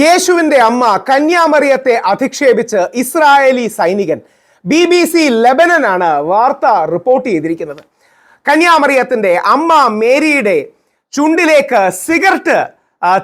യേശുവിന്റെ അമ്മ കന്യാമറിയത്തെ അധിക്ഷേപിച്ച് ഇസ്രായേലി സൈനികൻ. BBC ലെബനനാണ് വാർത്ത റിപ്പോർട്ട് ചെയ്തിരിക്കുന്നത്. കന്യാമറിയത്തിന്റെ അമ്മ മേരിയുടെ ചുണ്ടിലേക്ക് സിഗരറ്റ്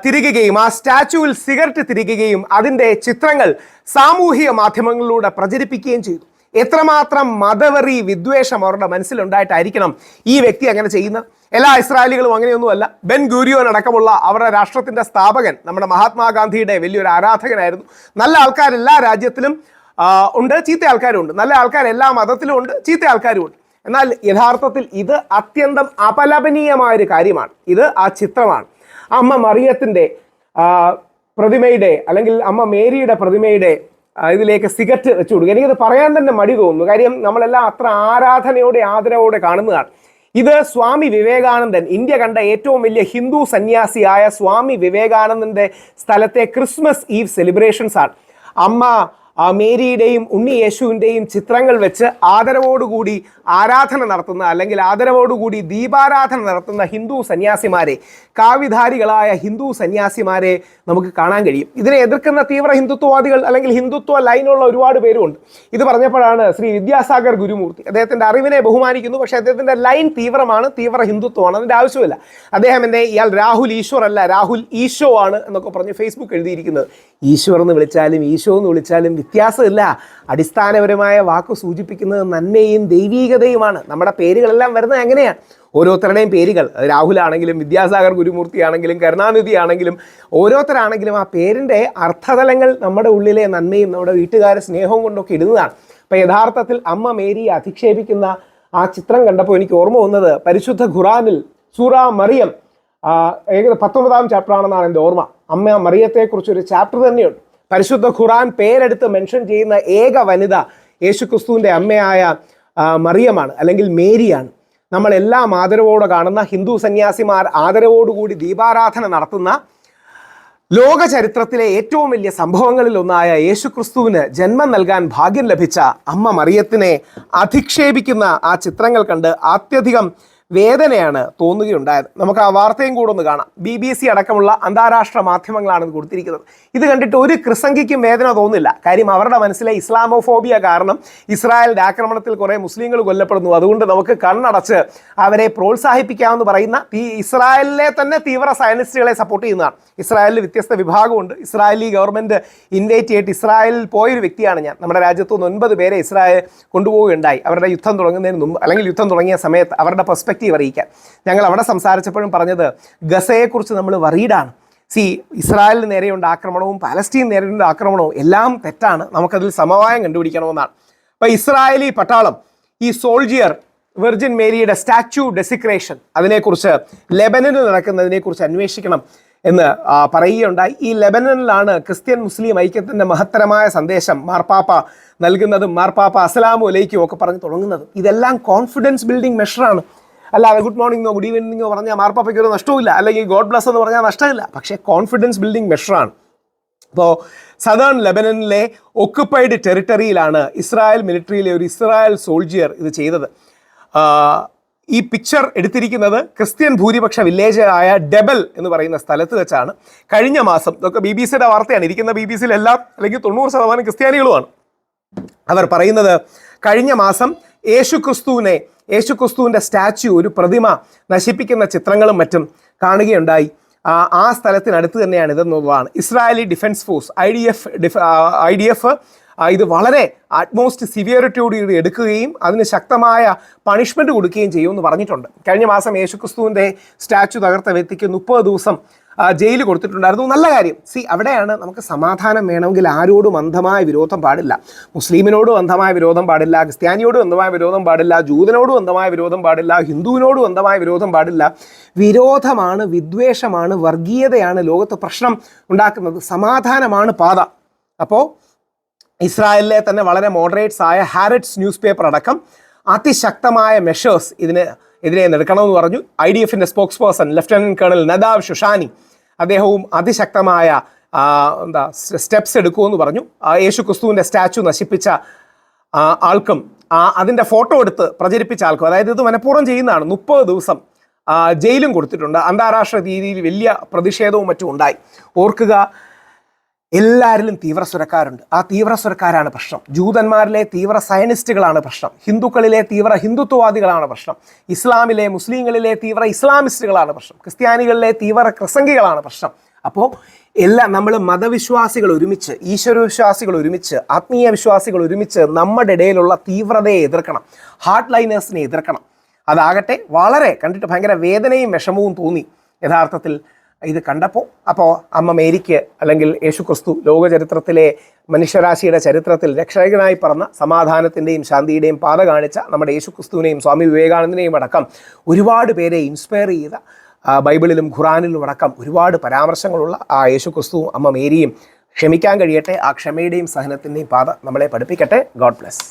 തിരികുകയും ആ സ്റ്റാച്യുവിൽ സിഗരറ്റ് തിരികുകയും അതിൻ്റെ ചിത്രങ്ങൾ സാമൂഹിക മാധ്യമങ്ങളിലൂടെ പ്രചരിപ്പിക്കുകയും ചെയ്തു. എത്രമാത്രം മതവെറി വിദ്വേഷം അവരുടെ മനസ്സിലുണ്ടായിട്ടായിരിക്കണം ഈ വ്യക്തി അങ്ങനെ ചെയ്യുന്നത്. എല്ലാ ഇസ്രായേലികളും അങ്ങനെയൊന്നുമല്ല. ബെൻ ഗൂരിയോൻ അടക്കമുള്ള അവരുടെ രാഷ്ട്രത്തിൻ്റെ സ്ഥാപകൻ നമ്മുടെ മഹാത്മാഗാന്ധിയുടെ വലിയൊരു ആരാധകനായിരുന്നു. നല്ല ആൾക്കാർ എല്ലാ രാജ്യത്തിലും ഉണ്ട്, ചീത്ത ആൾക്കാരും ഉണ്ട്. നല്ല ആൾക്കാർ എല്ലാ മതത്തിലും ഉണ്ട്, ചീത്ത ആൾക്കാരും ഉണ്ട്. എന്നാൽ യഥാർത്ഥത്തിൽ ഇത് അത്യന്തം അപലപനീയമായൊരു കാര്യമാണ്. ഇത് ആ ചിത്രമാണ്. അമ്മ മറിയത്തിൻ്റെ പ്രതിമയുടെ അല്ലെങ്കിൽ അമ്മ മേരിയുടെ പ്രതിമയുടെ ഇതിലേക്ക് സിഗരറ്റ് വെച്ചു കൊടുക്കുക. എനിക്കത് പറയാൻ തന്നെ മടി തോന്നുന്നു. കാര്യം നമ്മളെല്ലാം അത്ര ആരാധനയോടെ ആദരവോടെ കാണുന്നതാണ്. ഇത് സ്വാമി വിവേകാനന്ദൻ, ഇന്ത്യ കണ്ട ഏറ്റവും വലിയ ഹിന്ദു സന്യാസിയായ സ്വാമി വിവേകാനന്ദൻ്റെ സ്ഥലത്തെ ക്രിസ്മസ് ഈവ് സെലിബ്രേഷൻസ് ആണ്. അമ്മ മേരിയുടെയും ഉണ്ണി യേശുവിൻ്റെയും ചിത്രങ്ങൾ വെച്ച് ആദരവോടുകൂടി ആരാധന നടത്തുന്ന അല്ലെങ്കിൽ ആദരവോടുകൂടി ദീപാരാധന നടത്തുന്ന ഹിന്ദു സന്യാസിമാരെ, കാവിധാരികളായ ഹിന്ദു സന്യാസിമാരെ നമുക്ക് കാണാൻ കഴിയും. ഇതിനെ എതിർക്കുന്ന തീവ്ര ഹിന്ദുത്വവാദികൾ അല്ലെങ്കിൽ ഹിന്ദുത്വ ലൈനുള്ള ഒരുപാട് പേരുമുണ്ട്. ഇത് പറഞ്ഞപ്പോഴാണ് ശ്രീ വിദ്യാസാഗർ ഗുരുമൂർത്തി, അദ്ദേഹത്തിൻ്റെ അറിവിനെ ബഹുമാനിക്കുന്നു, പക്ഷേ അദ്ദേഹത്തിൻ്റെ ലൈൻ തീവ്രമാണ്, തീവ്ര ഹിന്ദുത്വമാണ്, അതിൻ്റെ ആവശ്യമില്ല. അദ്ദേഹം എന്നെ ഇയാൾ രാഹുൽ ഈശ്വർ അല്ല, രാഹുൽ ഈശോ ആണ് എന്നൊക്കെ പറഞ്ഞ് ഫേസ്ബുക്ക് എഴുതിയിരിക്കുന്നത്. ഈശ്വർ എന്ന് വിളിച്ചാലും ഈശോ എന്ന് വിളിച്ചാലും വ്യത്യാസമില്ല. അടിസ്ഥാനപരമായ വാക്ക് സൂചിപ്പിക്കുന്നത് നന്മയും ദൈവീകതയുമാണ്. നമ്മുടെ പേരുകളെല്ലാം വരുന്നത് എങ്ങനെയാണ്? ഓരോരുത്തരുടെയും പേരുകൾ, രാഹുലാണെങ്കിലും വിദ്യാസാഗർ ഗുരുമൂർത്തി ആണെങ്കിലും കരുണാനിധി ആണെങ്കിലും ഓരോരുത്തരാണെങ്കിലും ആ പേരിൻ്റെ അർത്ഥതലങ്ങൾ നമ്മുടെ ഉള്ളിലെ നന്മയും നമ്മുടെ വീട്ടുകാരുടെ സ്നേഹവും കൊണ്ടൊക്കെ ഇടുന്നതാണ്. അപ്പം യഥാർത്ഥത്തിൽ അമ്മ മേരിയെ അധിക്ഷേപിക്കുന്ന ആ ചിത്രം കണ്ടപ്പോൾ എനിക്ക് ഓർമ്മ വന്നത് പരിശുദ്ധ ഖുറാനിൽ സൂറ മറിയം 19-ാം ചാപ്റ്ററാണെന്നാണ് എൻ്റെ ഓർമ്മ. അമ്മ മറിയത്തെക്കുറിച്ചൊരു ചാപ്റ്റർ തന്നെയുണ്ട്. പരിശുദ്ധ ഖുറാൻ പേരെടുത്ത് മെൻഷൻ ചെയ്യുന്ന ഏക വനിത യേശുക്രിസ്തുവിൻ്റെ അമ്മയായ മറിയമാണ് അല്ലെങ്കിൽ മേരിയാണ്. നമ്മളെല്ലാം ആദരവോടെ കാണുന്ന ഹിന്ദു സന്യാസിമാർ ആദരവോടുകൂടി ദീപാരാധന നടത്തുന്ന ലോക ചരിത്രത്തിലെ ഏറ്റവും വലിയ സംഭവങ്ങളിൽ ഒന്നായ യേശുക്രിസ്തുവിന് ജന്മം നൽകാൻ ഭാഗ്യം ലഭിച്ച അമ്മ മറിയത്തിനെ അധിക്ഷേപിക്കുന്ന ആ ചിത്രങ്ങൾ കണ്ട് അത്യധികം വേദനയാണ് തോന്നുകയുണ്ടായത്. നമുക്ക് ആ വാർത്തയും കൂടെ ഒന്ന് കാണാം. BBC അടക്കമുള്ള അന്താരാഷ്ട്ര മാധ്യമങ്ങളാണ് ഇത് കൊടുത്തിരിക്കുന്നത്. ഇത് കണ്ടിട്ട് ഒരു ക്രിസംഖിക്കും വേദന തോന്നില്ല. കാര്യം അവരുടെ മനസ്സിലെ ഇസ്ലാമോഫോബിയ കാരണം ഇസ്രായേലിൻ്റെ ആക്രമണത്തിൽ കുറേ മുസ്ലിങ്ങൾ കൊല്ലപ്പെടുന്നു, അതുകൊണ്ട് നമുക്ക് കണ്ണടച്ച് അവരെ പ്രോത്സാഹിപ്പിക്കാമെന്ന് പറയുന്ന ഈ ഇസ്രായേലിലെ തന്നെ തീവ്ര സയനിസ്റ്റുകളെ സപ്പോർട്ട് ചെയ്യുന്നതാണ്. ഇസ്രായേലിൽ വ്യത്യസ്ത വിഭാഗമുണ്ട്. ഇസ്രായേലി ഗവൺമെൻറ് ഇൻവൈറ്റ് ചെയ്തിട്ട് ഇസ്രായേലിൽ പോയൊരു വ്യക്തിയാണ് ഞാൻ. നമ്മുടെ രാജ്യത്ത് 9 പേരെ ഇസ്രായേൽ കൊണ്ടുപോവുകയുണ്ടായി അവരുടെ യുദ്ധം തുടങ്ങുന്നതിന് മുമ്പ് അല്ലെങ്കിൽ യുദ്ധം തുടങ്ങിയ സമയത്ത് അവരുടെ പെർസ്പെക്റ്റീവ് അറിയിക്കാൻ. ഞങ്ങൾ അവിടെ സംസാരിച്ചപ്പോഴും പറഞ്ഞത് ഗസയെക്കുറിച്ച് നമ്മൾ വറീഡാണ്. ഇസ്രായേലിന് നേരെയുണ്ട് ആക്രമണവും പാലസ്തീൻ നേരെയുണ്ട് ആക്രമണവും എല്ലാം തെറ്റാണ്, നമുക്കതിൽ സമവായം കണ്ടുപിടിക്കണമെന്നാണ്. അപ്പോൾ ഇസ്രായേലി പട്ടാളം ഈ സോൾജിയർ വെർജിൻ മേരിയുടെ സ്റ്റാച്യു ഡെസിക്രേഷൻ അതിനെക്കുറിച്ച് ലെബനനിൽ നടക്കുന്നതിനെക്കുറിച്ച് അന്വേഷിക്കണം എന്ന് പറയുകയുണ്ടായി. ഈ ലെബനനിലാണ് ക്രിസ്ത്യൻ മുസ്ലിം ഐക്യത്തിൻ്റെ മഹത്തരമായ സന്ദേശം മാർപ്പാപ്പ നൽകുന്നതും മാർപ്പാപ്പ അസ്സലാമു അലൈക്കും ഒക്കെ പറഞ്ഞ് തുടങ്ങുന്നതും. ഇതെല്ലാം കോൺഫിഡൻസ് ബിൽഡിംഗ് മെഷറാണ്. അല്ലാതെ ഗുഡ് മോർണിംഗോ ഗുഡ് ഈവനിങ്ങോ പറഞ്ഞാൽ മാർപ്പാപ്പയ്ക്ക് ഒരു നഷ്ടവുമില്ല, അല്ലെങ്കിൽ ഗോഡ് ബ്ലസ് എന്ന് പറഞ്ഞാൽ നഷ്ടമില്ല. പക്ഷേ കോൺഫിഡൻസ് ബിൽഡിംഗ് മെഷറാണ്. ഇപ്പോൾ സദേൺ ലെബനനിലെ ഒക്കുപ്പൈഡ് ടെറിട്ടറിയിലാണ് ഇസ്രായേൽ മിലിറ്ററിയിലെ ഒരു ഇസ്രായേൽ സോൾജിയർ ഇത് ചെയ്തത്. ഈ പിക്ചർ എടുത്തിരിക്കുന്നത് ക്രിസ്ത്യൻ ഭൂരിപക്ഷ വില്ലേജായ ഡെബൽ എന്ന് പറയുന്ന സ്ഥലത്ത് വെച്ചാണ്. കഴിഞ്ഞ മാസം, ഇതൊക്കെ BBCയുടെ വാർത്തയാണ്, ഇരിക്കുന്ന BBCയിൽ എല്ലാം അല്ലെങ്കിൽ 90% ക്രിസ്ത്യാനികളുമാണ്. അവർ പറയുന്നത് കഴിഞ്ഞ മാസം യേശുക്രിസ്തുവിൻ്റെ സ്റ്റാച്യു, ഒരു പ്രതിമ നശിപ്പിക്കുന്ന ചിത്രങ്ങളും മറ്റും കാണുകയുണ്ടായി. ആ സ്ഥലത്തിനടുത്ത് തന്നെയാണ് ഇതെന്നുള്ളതാണ്. ഇസ്രായേലി ഡിഫൻസ് ഫോഴ്സ് IDF ഇത് വളരെ അറ്റ്മോസ്റ്റ് സിവിയറിറ്റിയോട് എടുക്കുകയും അതിന് ശക്തമായ പണിഷ്മെൻറ്റ് കൊടുക്കുകയും ചെയ്യുമെന്ന് പറഞ്ഞിട്ടുണ്ട്. കഴിഞ്ഞ മാസം യേശുക്രിസ്തുവിൻ്റെ സ്റ്റാച്യു തകർത്ത വ്യക്തിക്ക് 30 ദിവസം ജയിൽ കൊടുത്തിട്ടുണ്ടായിരുന്നു. നല്ല കാര്യം. അവിടെയാണ് നമുക്ക് സമാധാനം വേണമെങ്കിൽ ആരോടും അന്ധമായ വിരോധം പാടില്ല. മുസ്ലിമിനോടും അന്ധമായ വിരോധം പാടില്ല, ക്രിസ്ത്യാനിയോടും അന്ധമായ വിരോധം പാടില്ല, ജൂതനോടും അന്ധമായ വിരോധം പാടില്ല, ഹിന്ദുവിനോടും അന്ധമായ വിരോധം പാടില്ല. വിരോധമാണ്, വിദ്വേഷമാണ്, വർഗീയതയാണ് ലോകത്ത് പ്രശ്നം ഉണ്ടാക്കുന്നത്. സമാധാനമാണ് പാത. അപ്പോൾ ഇസ്രായേലിലെ തന്നെ വളരെ മോഡറേറ്റ്സ് ആയ ഹാരറ്റ്സ് ന്യൂസ് പേപ്പർ അടക്കം അതിശക്തമായ മെഷേഴ്സ് ഇതിനെതിരെ എടുക്കണമെന്ന് പറഞ്ഞു. IDFൻ്റെ സ്പോക്സ് പേഴ്സൺ ലഫ്റ്റനന്റ് കേണൽ നദാവ് ഷുഷാനി അദ്ദേഹവും അതിശക്തമായ സ്റ്റെപ്സ് എടുക്കുമെന്ന് പറഞ്ഞു. യേശുക്രിസ്തുവിൻ്റെ സ്റ്റാച്യു നശിപ്പിച്ച ആൾക്കും അതിൻ്റെ ഫോട്ടോ എടുത്ത് പ്രചരിപ്പിച്ച ആൾക്കും, അതായത് ഇത് മനഃപൂർവ്വം ചെയ്യുന്നതാണ്, 30 ദിവസം ജയിലും കൊടുത്തിട്ടുണ്ട്. അന്താരാഷ്ട്ര രീതിയിൽ വലിയ പ്രതിഷേധവും മറ്റും ഉണ്ടായി. ഓർക്കുക, എല്ലാവരിലും തീവ്ര സ്വരക്കാരുണ്ട്. ആ തീവ്ര സ്വരക്കാരാണ് പ്രശ്നം. ജൂതന്മാരിലെ തീവ്ര സയനിസ്റ്റുകളാണ് പ്രശ്നം. ഹിന്ദുക്കളിലെ തീവ്ര ഹിന്ദുത്വവാദികളാണ് പ്രശ്നം. ഇസ്ലാമിലെ മുസ്ലിങ്ങളിലെ തീവ്ര ഇസ്ലാമിസ്റ്റുകളാണ് പ്രശ്നം. ക്രിസ്ത്യാനികളിലെ തീവ്ര ക്രിസംഗികളാണ് പ്രശ്നം. അപ്പോൾ എല്ലാം നമ്മൾ മതവിശ്വാസികൾ ഒരുമിച്ച്, ഈശ്വരവിശ്വാസികൾ ഒരുമിച്ച്, ആത്മീയ വിശ്വാസികൾ ഒരുമിച്ച് നമ്മുടെ ഇടയിലുള്ള തീവ്രതയെ എതിർക്കണം. ഹാർഡ് ലൈനേഴ്സിനെ എതിർക്കണം. അതാകട്ടെ വളരെ കണ്ടിട്ട് ഭയങ്കര വേദനയും വിഷമവും തോന്നി യഥാർത്ഥത്തിൽ ഇത് കണ്ടപ്പോൾ. അപ്പോൾ അമ്മ മേരിക്ക്, അല്ലെങ്കിൽ യേശു ക്രിസ്തു ലോക ചരിത്രത്തിലെ മനുഷ്യരാശിയുടെ ചരിത്രത്തിൽ രക്ഷകനായി പറഞ്ഞ സമാധാനത്തിൻ്റെയും ശാന്തിയുടെയും പാത കാണിച്ച നമ്മുടെ യേശു ക്രിസ്തുവിനെയും സ്വാമി വിവേകാനന്ദനെയും അടക്കം ഒരുപാട് പേരെ ഇൻസ്പയർ ചെയ്ത, ബൈബിളിലും ഖുറാനിലും അടക്കം ഒരുപാട് പരാമർശങ്ങളുള്ള ആ യേശു ക്രിസ്തുവും അമ്മ മേരിയും ക്ഷമിക്കാൻ കഴിയട്ടെ. ആ ക്ഷമയുടെയും സഹനത്തിൻ്റെയും പാത നമ്മളെ പഠിപ്പിക്കട്ടെ. God bless.